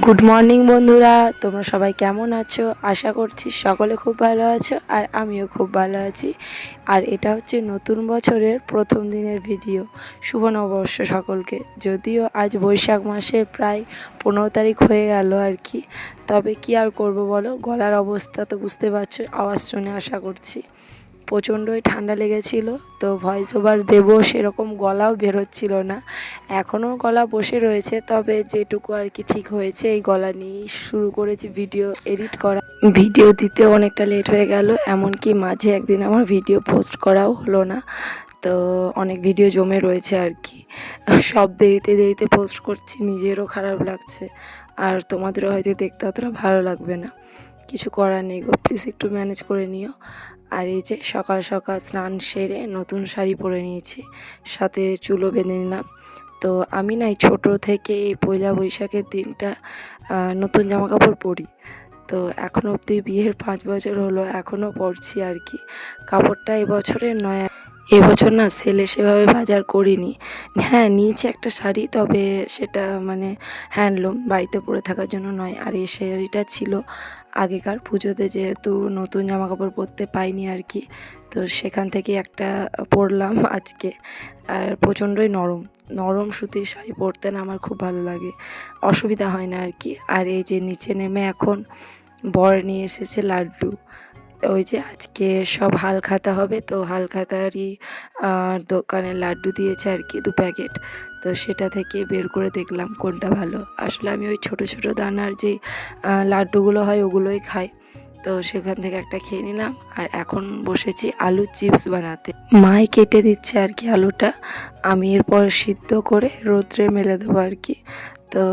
Good morning বন্ধুরা, তোমরা সবাই কেমন আছো? আশা করছি সকলে খুব ভালো আছো, আর আমিও খুব ভালো আছি। আর এটা হচ্ছে নতুন বছরের প্রথম দিনের ভিডিও। শুভ নববর্ষ সকলকে। যদিও আজ বৈশাখ মাসের প্রায় 15 তারিখ হয়ে গেল আর কি, তবে কি আর করব বলো, গলার অবস্থা তো বুঝতে পারছো, আওয়াজ শুনে আশা করছি। প্রচণ্ডই ঠান্ডা লেগেছিল, তো ভয়েস ওভার দেবো সেরকম গলাও বেরোচ্ছিল না। এখনও গলা বসে রয়েছে, তবে যেটুকু আর কি ঠিক হয়েছে এই গলা নিয়েই শুরু করেছি ভিডিও এডিট করা। ভিডিও দিতে অনেকটা লেট হয়ে গেল, এমনকি মাঝে একদিন আমার ভিডিও পোস্ট করাও হলো না। তো অনেক ভিডিও জমে রয়েছে আর কি, সব দেরিতে দেরিতে পোস্ট করছি, নিজেরও খারাপ লাগছে, আর তোমাদেরও হয়তো দেখতে অতটা ভালো লাগবে না। কিছু করার নেই গো, প্লিজ একটু ম্যানেজ করে নিও। আর এই যে সকাল সকাল স্নান সেরে নতুন শাড়ি পরে নিয়েছি, সাথে চুলও বেঁধে নিলাম। তো আমি না এই ছোটো থেকে এই পয়লা বৈশাখের দিনটা নতুন জামা কাপড় পরি। তো এখনও অবধি বিয়ের 5 বছর হলো, এখনও পরছি আর কি। কাপড়টা এবছরের নয়, এবছর না সেলে সেভাবে বাজার করিনি। হ্যাঁ, নিয়েছি একটা শাড়ি, তবে সেটা মানে হ্যান্ডলুম, বাড়িতে পরে থাকার জন্য নয়। আর এই শাড়িটা ছিল আগেকার পুজোতে, যেহেতু নতুন জামা কাপড় পরতে পাইনি আর কি, তো সেখান থেকে একটা পরলাম আজকে। আর প্রচণ্ডই নরম নরম সুতির শাড়ি পরতে না আমার খুব ভালো লাগে, অসুবিধা হয় না আর কি। আর এই যে নিচে নেমে এখন বর নিয়ে এসেছে লাড্ডু। ওই যে আজকে সব হালখাতা হবে, তো হালখাতারই দোকানে লাড্ডু দিয়েছে আর কি 2 প্যাকেট। তো সেটা থেকে বের করে দেখলাম কোনটা ভালো। আসলে আমি ওই ছোট ছোট দানার যে লাড্ডুগুলো হয় ওগুলোই খাই, তো সেখান থেকে একটা খেয়ে নিলাম। আর এখন বসেছি আলুর চিপস বানাতে, মাই কেটে দিচ্ছে আর কি আলুটা, আমি এরপর সিদ্ধ করে রোদ্রে মেলে দেবো আর কি। তো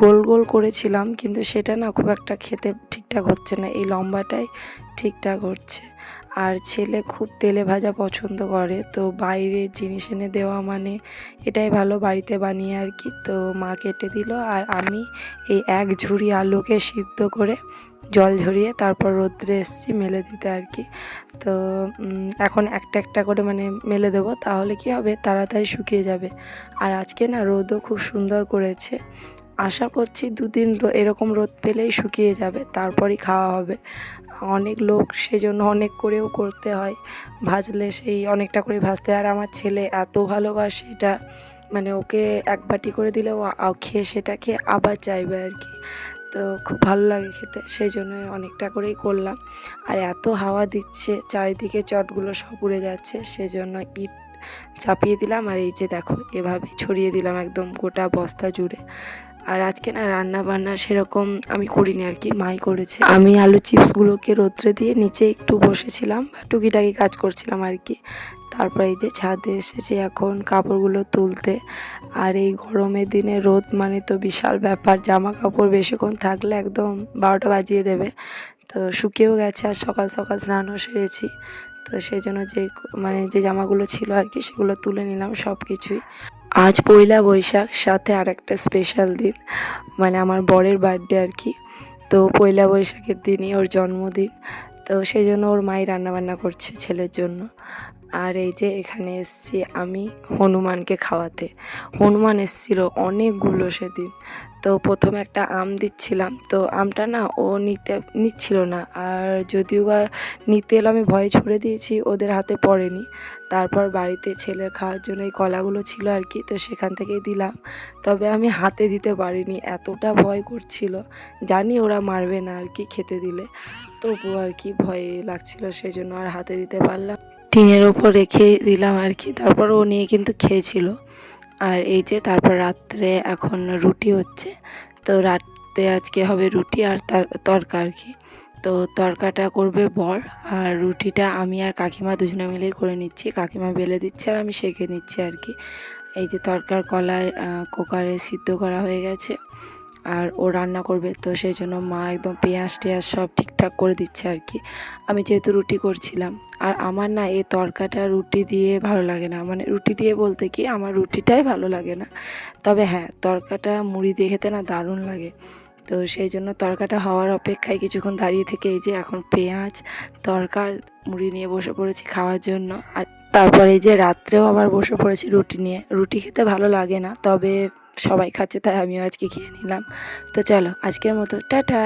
গোল গোল করেছিলাম, কিন্তু সেটা না খুব একটা খেতে ঠিকঠাক হচ্ছে না, এই লম্বাটাই ঠিকঠাক হচ্ছে। আর ছেলে খুব তেলে ভাজা পছন্দ করে, তো বাইরের জিনিস এনে দেওয়া মানে এটাই ভালো বাড়িতে বানিয়ে আর কি। তো মা কেটে দিল, আর আমি এই এক ঝুড়ি আলুকে সিদ্ধ করে জল ঝরিয়ে তারপর রোদ্রে এসেছি মেলে দিতে আর কি। তো এখন একটা একটা করে মানে মেলে দেবো, তাহলে কি হবে, তাড়াতাড়ি শুকিয়ে যাবে। আর আজকে না রোদও খুব সুন্দর করেছে, আশা করছি 2 দিন এরকম রোদ পেলেই শুকিয়ে যাবে, তারপরই খাওয়া হবে। অনেক লোক সেজন্য অনেক করেও করতে হয়, ভাজলে সেই অনেকটা করে ভাজতে। আর আমার ছেলে এত ভালোবাসে এটা, মানে ওকে এক বাটি করে দিলে ও খেয়ে সেটা খেয়ে আবার চাইবে আর কি। তো খুব ভালো লাগে খেতে, সেই জন্য অনেকটা করেই করলাম। আর এত হাওয়া দিচ্ছে, চারিদিকে চটগুলো সব উড়ে যাচ্ছে, সেজন্য ইট চাপিয়ে দিলাম। আর এই যে দেখো এভাবে ছড়িয়ে দিলাম একদম গোটা বস্তা জুড়ে। আর আজকে না রান্না বান্না সেরকম আমি করিনি আর কি, মাই করেছে। আমি আলু চিপসগুলোকে রোদ্রে দিয়ে নিচে একটু বসেছিলাম, টুকিটাকি কাজ করছিলাম আর কি। তারপর এই যে ছাদে এসেছি এখন কাপড়গুলো তুলতে। আর এই গরমের দিনে রোদ মানে তো বিশাল ব্যাপার, জামা কাপড় বেশিক্ষণ থাকলে একদম 12টা বাজিয়ে দেবে। তো শুকিয়েও গেছে, আর সকাল সকাল স্নানও সেরেছি, তো সেই জন্য যে জামাগুলো ছিল আর কি সেগুলো তুলে নিলাম সব কিছুই। আজ পয়লা বৈশাখ, সাথে আর একটা স্পেশাল দিন, মানে আমার বরের বার্থডে আর কি। তো পয়লা বৈশাখের দিনই ওর জন্মদিন, তো সেই জন্য ওর মাই রান্নাবান্না করছে ছেলের জন্য। আর এই যে এখানে এসছি আমি হনুমানকে খাওয়াতে। হনুমান এসেছিলো অনেকগুলো সেদিন। তো প্রথমে একটা আম দিচ্ছিলাম, তো আমটা না ও নিচ্ছিল না, আর যদিও বা নিতে এলো আমি ভয়ে ছুড়ে দিয়েছি, ওদের হাতে পড়েনি। তারপর বাড়িতে ছেলের খাওয়ার জন্য এই কলাগুলো ছিল আর কি, তো সেখান থেকেই দিলাম। তবে আমি হাতে দিতে পারিনি, এতটা ভয় করছিল, জানি ওরা মারবে না আর কি খেতে দিলে, তবুও আর কি ভয় লাগছিল, সেই জন্য আর হাতে দিতে পারলাম, টিনের ওপর রেখে দিলাম আর কি। তারপর ও নিয়ে কিন্তু খেয়েছিল। আর এই যে তারপর রাত্রে এখন রুটি হচ্ছে, তো রাতে আজকে হবে রুটি আর তার তরকা আর কি। তো তরকাটা করবে বর, আর রুটিটা আমি আর কাকিমা দুজনে মিলেই করে নিচ্ছি, কাকিমা বেলে দিচ্ছে আর আমি সেঁকে নিচ্ছি আর কি। এই যে তরকার কলায় কুকারে সিদ্ধ করা হয়ে গেছে, আর ও রান্না করবে, তো সেই জন্য মা একদম পেঁয়াজ টেয়াজ সব ঠিকঠাক করে দিচ্ছে আর কি। আমি যেহেতু রুটি করছিলাম, আর আমার না এই তরকাটা রুটি দিয়ে ভালো লাগে না, মানে রুটি দিয়ে বলতে কি আমার রুটিটাই ভালো লাগে না, তবে হ্যাঁ তরকাটা মুড়ি দিয়ে খেতে না দারুণ লাগে। তো সেই জন্য তরকাটা হওয়ার অপেক্ষায় কিছুক্ষণ দাঁড়িয়ে থেকে এই যে এখন পেঁয়াজ তরকার মুড়ি নিয়ে বসে পড়েছি খাওয়ার জন্য। আর তারপরে এই যে রাত্রেও আবার বসে পড়েছি রুটি নিয়ে। রুটি খেতে ভালো লাগে না, তবে সবাই খাচ্ছে তাই আমিও আজকে খেয়ে নিলাম। তো চলো আজকের মতো টাটা।